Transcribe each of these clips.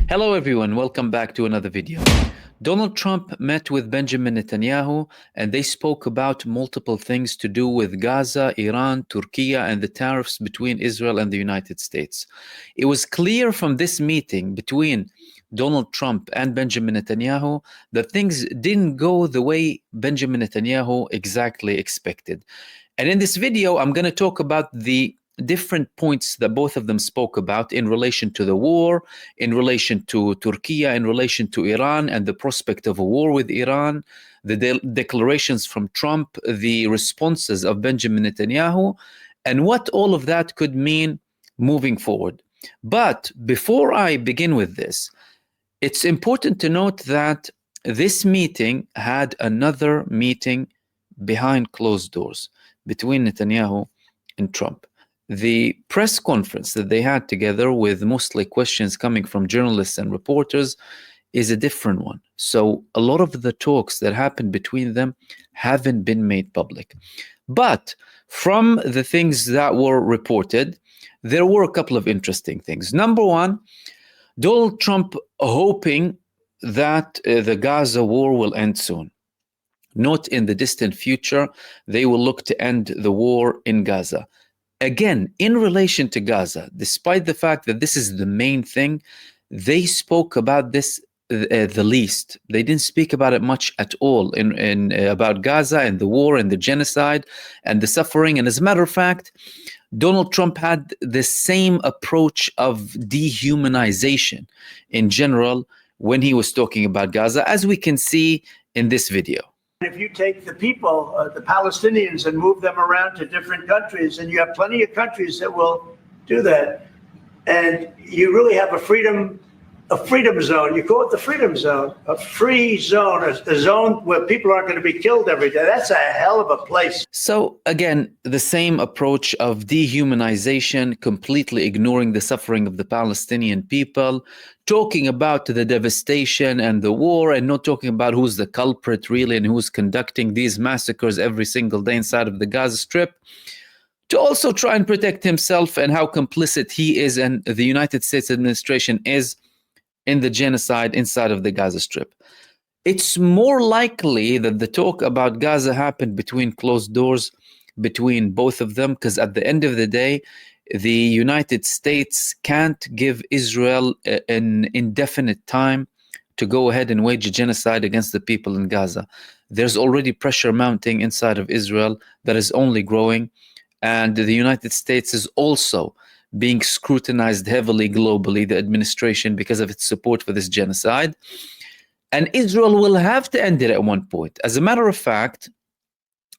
Hello everyone, welcome back to another video. Donald Trump met with Benjamin Netanyahu and they spoke about multiple things to do with Gaza, Iran, Turkey, and the tariffs between Israel and the United States. It was clear from this meeting between Donald Trump and Benjamin Netanyahu that things didn't go the way Benjamin Netanyahu exactly expected. And in this video, I'm going to talk about the different points that both of them spoke about in relation to the war, in relation to Turkey, in relation to Iran and the prospect of a war with Iran, the declarations from Trump, the responses of Benjamin Netanyahu, and what all of that could mean moving forward. But before I begin with this, it's important to note that this meeting had another meeting behind closed doors between Netanyahu and Trump. The press conference that they had together with mostly questions coming from journalists and reporters is a different one. So a lot of the talks that happened between them haven't been made public. But from the things that were reported, there were a couple of interesting things. Number one, Donald Trump hoping that the Gaza war will end soon. Not in the distant future, they will look to end the war in Gaza. Again, in relation to Gaza, despite the fact that this is the main thing, they spoke about this the least. They didn't speak about it much at all in about Gaza and the war and the genocide and the suffering. And as a matter of fact, Donald Trump had the same approach of dehumanization in general when he was talking about Gaza, as we can see in this video. If you take the people, the Palestinians, and move them around to different countries, and you have plenty of countries that will do that, and you really have a freedom zone. You call it the freedom zone, a free zone, a zone where people aren't going to be killed every day. That's a hell of a place. So again, the same approach of dehumanization, completely ignoring the suffering of the Palestinian people, talking about the devastation and the war and not talking about who's the culprit really and who's conducting these massacres every single day inside of the Gaza Strip, to also try and protect himself and how complicit he is and the United States administration is in the genocide inside of the Gaza Strip. It's more likely that the talk about Gaza happened between closed doors between both of them, because at the end of the day, the United States can't give Israel an indefinite time to go ahead and wage a genocide against the people in Gaza. There's already pressure mounting inside of Israel that is only growing, and the United States is also being scrutinized heavily globally, the administration, because of its support for this genocide. And Israel will have to end it at one point. As a matter of fact,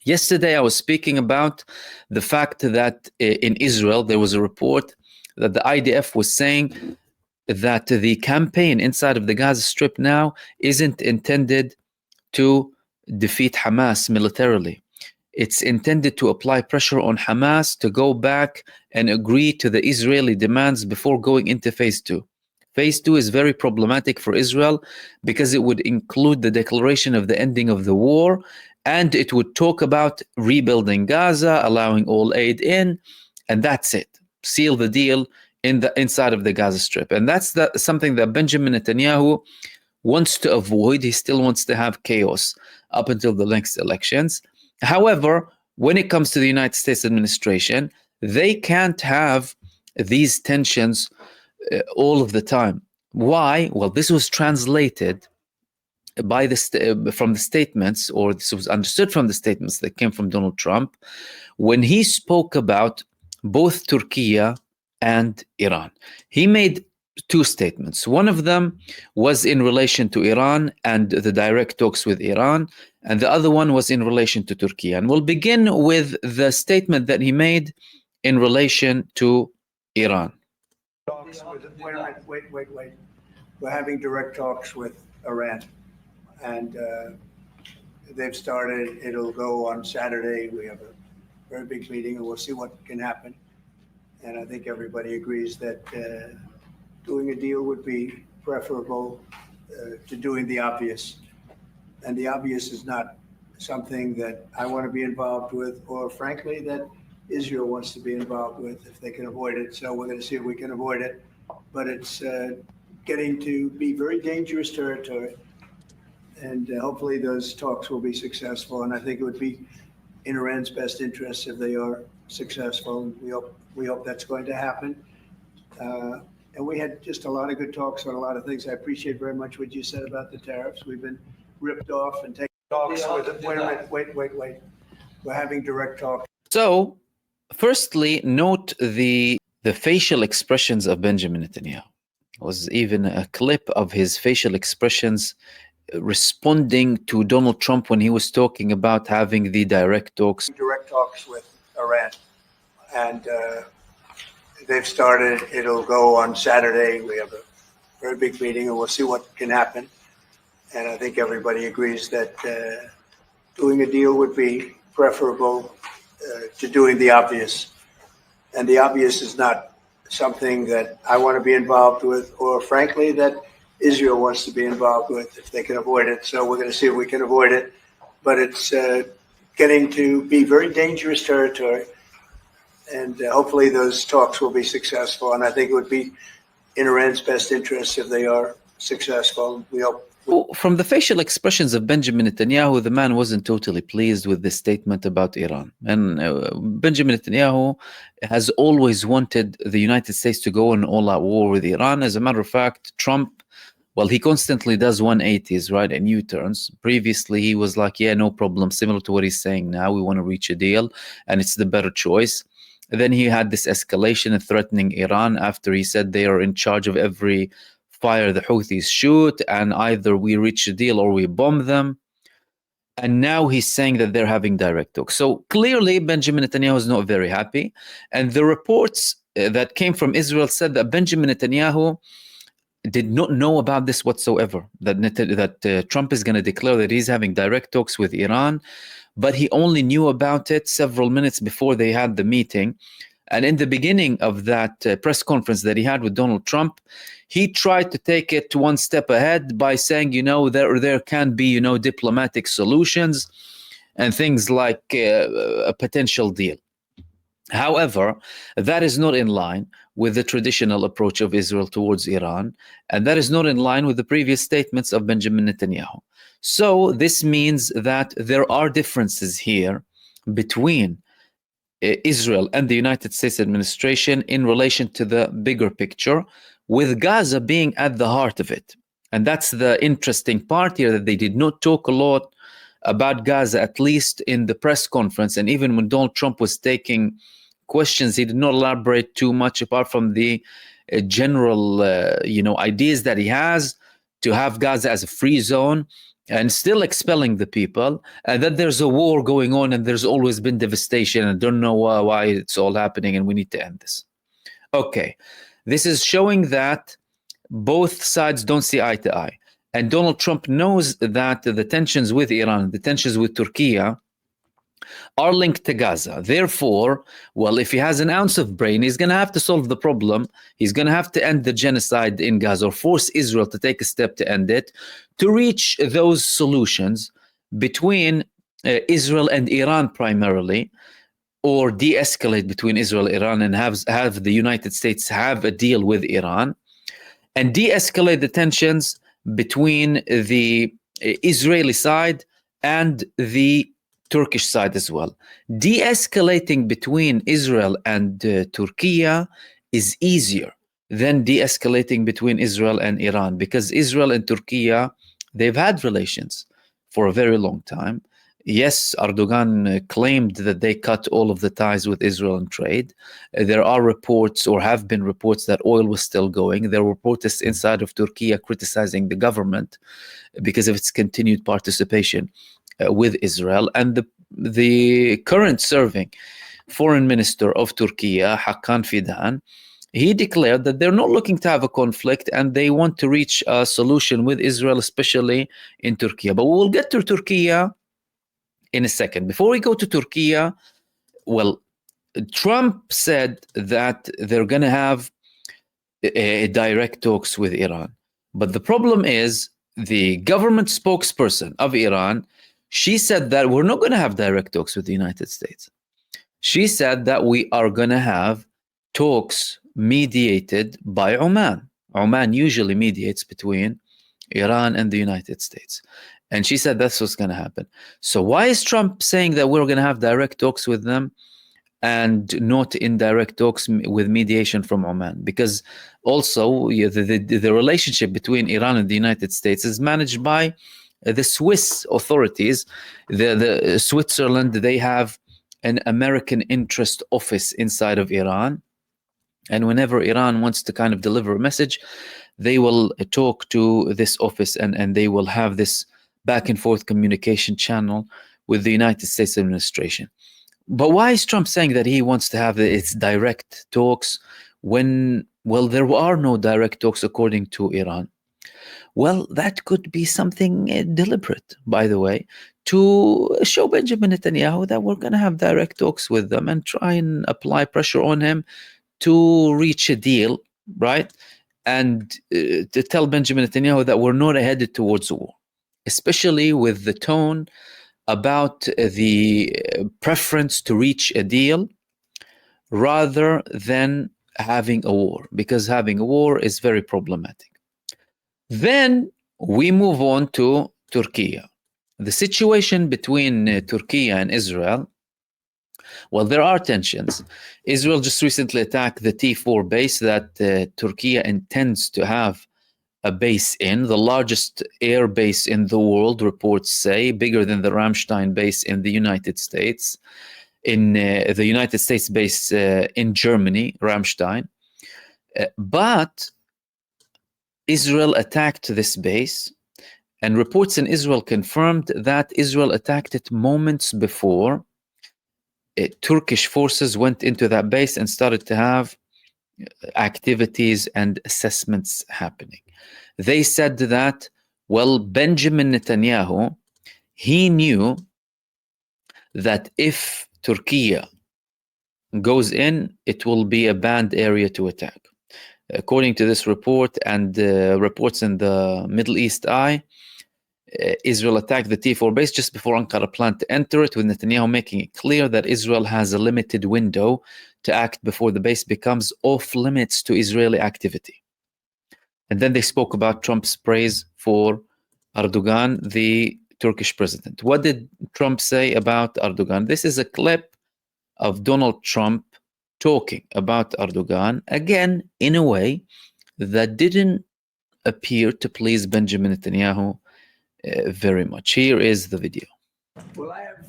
yesterday I was speaking about the fact that in Israel there was a report that the IDF was saying that the campaign inside of the Gaza Strip now isn't intended to defeat Hamas militarily. It's intended to apply pressure on Hamas to go back and agree to the Israeli demands before going into phase 2. Phase 2 is very problematic for Israel because it would include the declaration of the ending of the war, and it would talk about rebuilding Gaza, allowing all aid in, and that's it. Seal the deal inside of the Gaza Strip. And that's something that Benjamin Netanyahu wants to avoid. He still wants to have chaos up until the next elections. However, when it comes to the United States administration, they can't have these tensions all of the time. Why? Well, this was translated by from the statements, or this was understood from the statements that came from Donald Trump when he spoke about both Turkey and Iran. He made two statements. One of them was in relation to Iran and the direct talks with Iran, and the other one was in relation to Turkey. And we'll begin with the statement that he made in relation to Iran. Wait. We're having direct talks with Iran, and they've started. It'll go on Saturday. We have a very big meeting, and we'll see what can happen. And I think everybody agrees that doing a deal would be preferable to doing the obvious. And the obvious is not something that I want to be involved with, or frankly, that Israel wants to be involved with if they can avoid it. So we're going to see if we can avoid it. But it's getting to be very dangerous territory. And hopefully those talks will be successful. And I think it would be in Iran's best interest if they are successful. We hope that's going to happen. And we had just a lot of good talks on a lot of things. I appreciate very much what you said about the tariffs. We've been ripped off and taking talks with, wait. We're having direct talks. So, firstly, note the facial expressions of Benjamin Netanyahu. There was even a clip of his facial expressions responding to Donald Trump when he was talking about having the direct talks With Iran. And they've started, it'll go on Saturday. We have a very big meeting and we'll see what can happen. And I think everybody agrees that doing a deal would be preferable to doing the obvious. And the obvious is not something that I want to be involved with, or frankly, that Israel wants to be involved with if they can avoid it. So we're going to see if we can avoid it. But it's getting to be very dangerous territory. And hopefully those talks will be successful. And I think it would be in Iran's best interest if they are successful. We hope. From the facial expressions of Benjamin Netanyahu, the man wasn't totally pleased with this statement about Iran. And Benjamin Netanyahu has always wanted the United States to go on all-out war with Iran. As a matter of fact, Trump, well, he constantly does 180s, right, and U-turns. Previously, he was like, yeah, no problem, similar to what he's saying now. We want to reach a deal, and it's the better choice. Then he had this escalation and threatening Iran after he said they are in charge of every fire the Houthis shoot, and either we reach a deal or we bomb them. And now he's saying that they're having direct talks. So clearly, Benjamin Netanyahu is not very happy. And the reports that came from Israel said that Benjamin Netanyahu did not know about this whatsoever, that Trump is going to declare that he's having direct talks with Iran, but he only knew about it several minutes before they had the meeting. And in the beginning of that press conference that he had with Donald Trump, he tried to take it one step ahead by saying, there can be, diplomatic solutions and things like a potential deal. However, that is not in line with the traditional approach of Israel towards Iran, and that is not in line with the previous statements of Benjamin Netanyahu. So this means that there are differences here between Israel and the United States administration in relation to the bigger picture, with Gaza being at the heart of it. And that's the interesting part here, that they did not talk a lot about Gaza, at least in the press conference. And even when Donald Trump was taking questions, he did not elaborate too much, apart from the general ideas that he has to have Gaza as a free zone and still expelling the people, and that there's a war going on and there's always been devastation, and don't know why it's all happening, and we need to end this. Okay, this is showing that both sides don't see eye to eye. And Donald Trump knows that the tensions with Iran, the tensions with Turkey are linked to Gaza. Therefore, well, if he has an ounce of brain, he's going to have to solve the problem. He's going to have to end the genocide in Gaza, or force Israel to take a step to end it, to reach those solutions between Israel and Iran primarily, or de-escalate between Israel and Iran, and have the United States have a deal with Iran, and de-escalate the tensions between the Israeli side and the Turkish side as well. De-escalating between Israel and Turkey is easier than de-escalating between Israel and Iran, because Israel and Turkey, they've had relations for a very long time. Yes, Erdogan claimed that they cut all of the ties with Israel and trade. There are reports, or have been reports, that oil was still going. There were protests inside of Turkey criticizing the government because of its continued participation with Israel. And the current serving foreign minister of Turkey, Hakan Fidan, he declared that they're not looking to have a conflict, and they want to reach a solution with Israel, especially in Turkey. But we'll get to Turkey in a second. Before we go to Turkey, well, Trump said that they're going to have a direct talks with Iran. But the problem is, the government spokesperson of Iran, she said that we're not going to have direct talks with the United States. She said that we are going to have talks mediated by Oman. Oman usually mediates between Iran and the United States. And she said that's what's going to happen. So why is Trump saying that we're going to have direct talks with them and not indirect talks with mediation from Oman? Because also the relationship between Iran and the United States is managed by the Swiss authorities. The Switzerland, they have an American interest office inside of Iran. And whenever Iran wants to kind of deliver a message, they will talk to this office and they will have this back and forth communication channel with the United States administration. But why is Trump saying that he wants to have its direct talks when, well, there are no direct talks according to Iran? Well, that could be something deliberate, by the way, to show Benjamin Netanyahu that we're going to have direct talks with them and try and apply pressure on him to reach a deal, right? And to tell Benjamin Netanyahu that we're not headed towards a war, especially with the tone about the preference to reach a deal rather than having a war, because having a war is very problematic. Then we move on to Turkey. The situation between Turkey and Israel, well, there are tensions. Israel just recently attacked the T4 base that Turkey intends to have a base in, the largest air base in the world, reports say, bigger than the Ramstein base in the United States, in the United States base in Germany, Ramstein. But Israel attacked this base, and reports in Israel confirmed that Israel attacked it moments before Turkish forces went into that base and started to have activities and assessments happening. They said that, well, Benjamin Netanyahu, he knew that if Turkey goes in, it will be a banned area to attack. According to this report and reports in the Middle East Eye, Israel attacked the T4 base just before Ankara planned to enter it, with Netanyahu making it clear that Israel has a limited window to act before the base becomes off limits to Israeli activity. And then they spoke about Trump's praise for Erdogan, the Turkish president. What did Trump say about Erdogan? This is a clip of Donald Trump talking about Erdogan, again, in a way that didn't appear to please Benjamin Netanyahu very much. Here is the video. Well, I have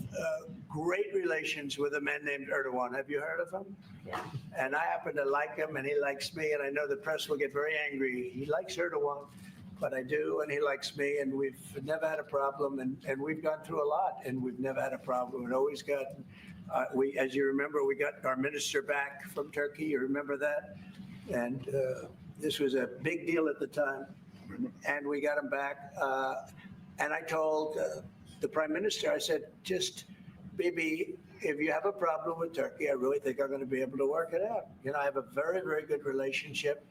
great relations with a man named Erdogan. Have you heard of him? Yeah. And I happen to like him, and he likes me, and I know the press will get very angry. He likes Erdogan, but I do, and he likes me, and we've never had a problem, and we've gone through a lot, and we've never had a problem. We've always got, as you remember, we got our minister back from Turkey. You remember that? And this was a big deal at the time, and we got him back. And I told the prime minister, I said, just, Bibi, if you have a problem with Turkey, I really think I'm going to be able to work it out. You know, I have a very, very good relationship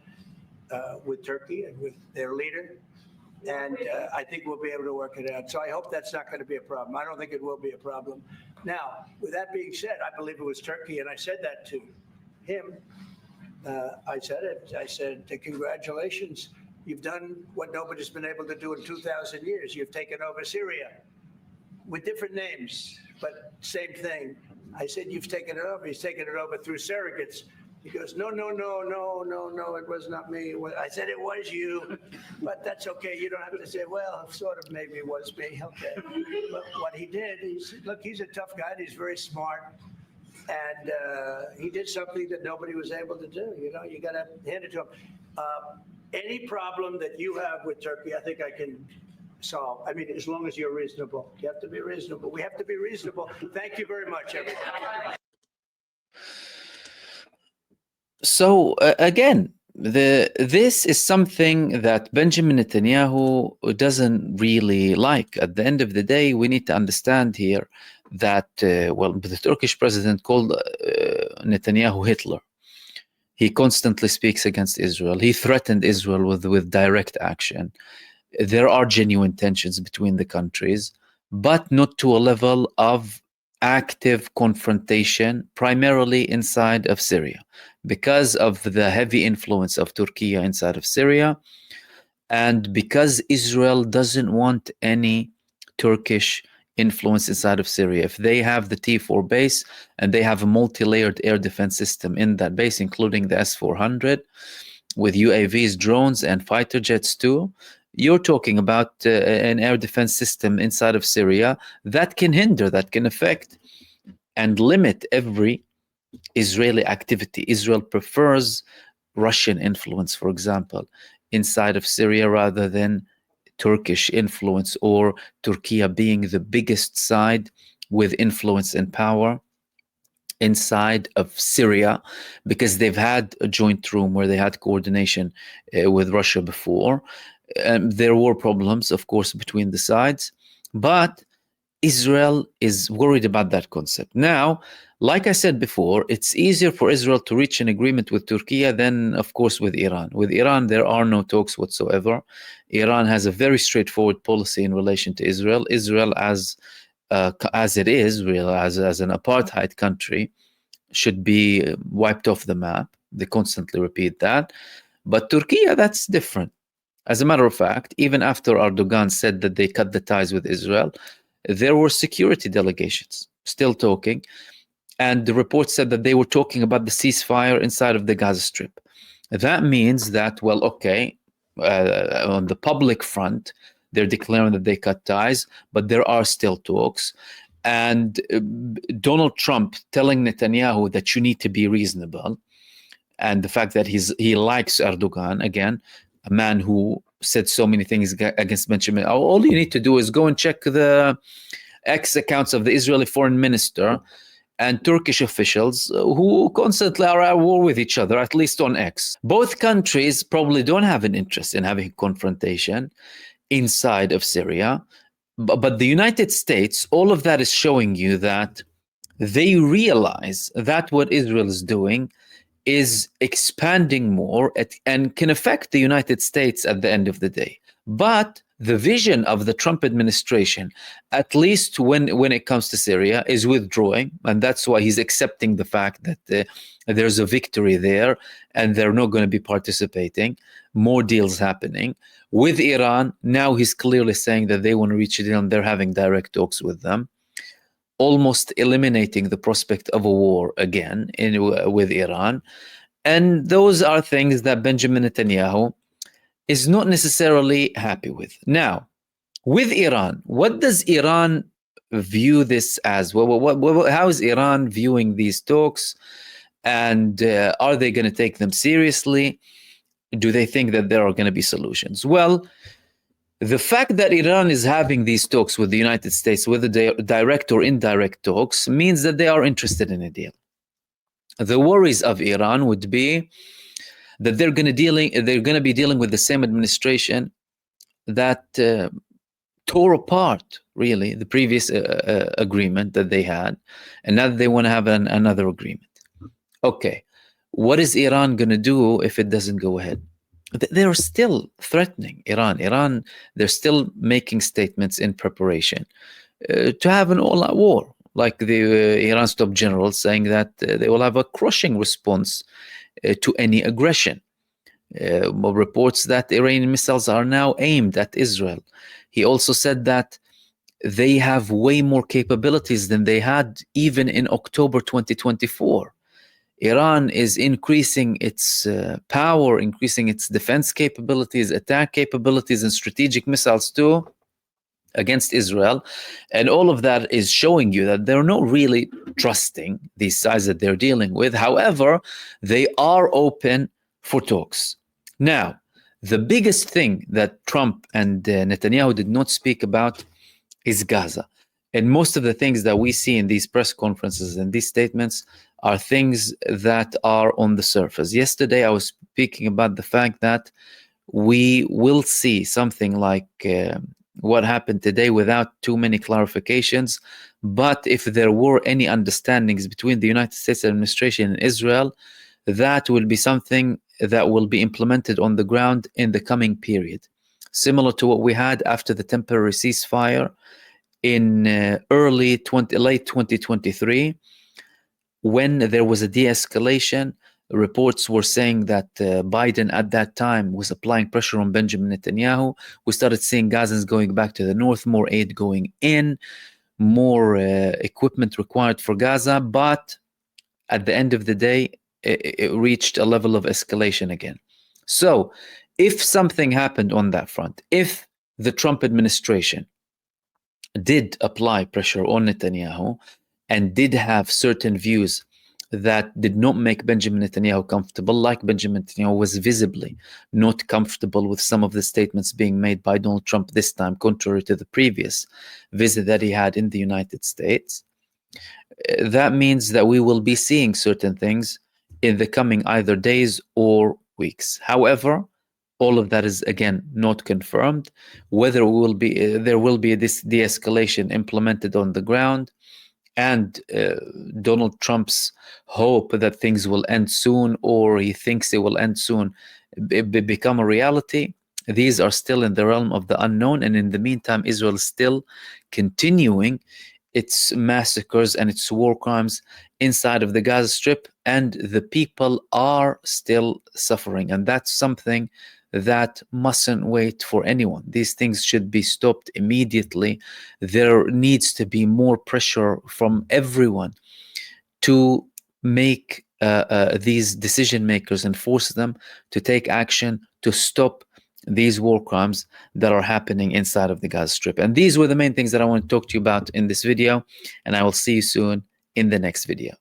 with Turkey and with their leader. And I think we'll be able to work it out. So I hope that's not going to be a problem. I don't think it will be a problem. Now, with that being said, I believe it was Turkey, and I said that to him. I said it. I said, congratulations. You've done what nobody's been able to do in 2,000 years. You've taken over Syria with different names, but same thing. I said, you've taken it over. He's taken it over through surrogates. He goes, no, it was not me. I said, it was you, but that's okay. You don't have to say, well, sort of maybe it was me. Okay. But what he did, he said, look, he's a tough guy. He's very smart. And he did something that nobody was able to do. You know, you got to hand it to him. Any problem that you have with Turkey, I think I can solve. I mean, as long as you're reasonable. You have to be reasonable. We have to be reasonable. Thank you very much, everybody. So again, this is something that Benjamin Netanyahu doesn't really like. At the end of the day, we need to understand here that, well, the Turkish president called Netanyahu Hitler. He constantly speaks against Israel. He threatened Israel with direct action. There are genuine tensions between the countries, but not to a level of active confrontation, primarily inside of Syria. because of the heavy influence of Turkey inside of Syria, and because Israel doesn't want any Turkish influence inside of Syria. If they have the T4 base and they have a multi-layered air defense system in that base, including the S-400, with UAVs, drones, and fighter jets too, you're talking about an air defense system inside of Syria that can hinder, that can affect and limit every Israeli activity. Israel prefers Russian influence, for example, inside of Syria rather than Turkish influence, or Turkey being the biggest side with influence and power inside of Syria, because they've had a joint room where they had coordination with Russia before. There were problems, of course, between the sides, but Israel is worried about that concept. Now, like I said before, it's easier for Israel to reach an agreement with Turkey than, of course, with Iran. With Iran, there are no talks whatsoever. Iran has a very straightforward policy in relation to Israel. Israel, as it is, real as an apartheid country, should be wiped off the map. They constantly repeat that. But Turkey, that's different. As a matter of fact, even after Erdogan said that they cut the ties with Israel, there were security delegations still talking. And the report said that they were talking about the ceasefire inside of the Gaza Strip. That means that, well, okay, on the public front, they're declaring that they cut ties, but there are still talks. And Donald Trump telling Netanyahu that you need to be reasonable, and the fact that he likes Erdogan, again, a man who said so many things against Benjamin. All you need to do is go and check the X accounts of the Israeli foreign minister and Turkish officials who constantly are at war with each other, at least on X. Both countries probably don't have an interest in having confrontation inside of Syria. But the United States, all of that is showing you that they realize that what Israel is doing is expanding more and can affect the United States at the end of the day. But the vision of the Trump administration, at least when it comes to Syria, is withdrawing. And that's why he's accepting the fact that there's a victory there and they're not going to be participating. More deals happening. With Iran, now he's clearly saying that they want to reach a deal and they're having direct talks with them, almost eliminating the prospect of a war again with Iran. And those are things that Benjamin Netanyahu is not necessarily happy with. Now, with Iran, what does Iran view this as? How is Iran viewing these talks? And are they going to take them seriously? Do they think that there are going to be solutions? Well, the fact that Iran is having these talks with the United States, whether they are direct or indirect talks, means that they are interested in a deal. The worries of Iran would be that they're going to be dealing with the same administration that tore apart, really, the previous agreement that they had, and now they want to have another agreement. Okay, what is Iran going to do if it doesn't go ahead? They're still threatening Iran. They're still making statements in preparation to have an all-out war, like the Iran's top general saying that they will have a crushing response to any aggression. Reports that Iranian missiles are now aimed at Israel. He also said that they have way more capabilities than they had even in October 2024. Iran is increasing its power, increasing its defense capabilities, attack capabilities, and strategic missiles too against Israel. And all of that is showing you that they're not really trusting these sides that they're dealing with. However, they are open for talks. Now, the biggest thing that Trump and Netanyahu did not speak about is Gaza. And most of the things that we see in these press conferences and these statements are things that are on the surface. Yesterday, I was speaking about the fact that we will see something like what happened today without too many clarifications. But if there were any understandings between the United States administration and Israel, that will be something that will be implemented on the ground in the coming period, similar to what we had after the temporary ceasefire in late 2023, when there was a de-escalation Reports were saying that Biden at that time was applying pressure on Benjamin Netanyahu. We started seeing Gazans going back to the north, more aid going in, more equipment required for Gaza. But at the end of the day, it reached a level of escalation again. So if something happened on that front, if the Trump administration did apply pressure on Netanyahu and did have certain views that did not make Benjamin Netanyahu comfortable, like Benjamin Netanyahu was visibly not comfortable with some of the statements being made by Donald Trump this time, contrary to the previous visit that he had in the United States, that means that we will be seeing certain things in the coming either days or weeks. However, all of that is again not confirmed. Whether there will be this de-escalation implemented on the ground, and Donald Trump's hope that things will end soon, or he thinks it will end soon, become a reality. These are still in the realm of the unknown, and in the meantime, Israel is still continuing its massacres and its war crimes inside of the Gaza Strip, and the people are still suffering. And that's something that mustn't wait for anyone. These things should be stopped immediately. There needs to be more pressure from everyone to make these decision makers and force them to take action to stop these war crimes that are happening inside of the Gaza Strip. And these were the main things that I want to talk to you about in this video, and I will see you soon in the next video.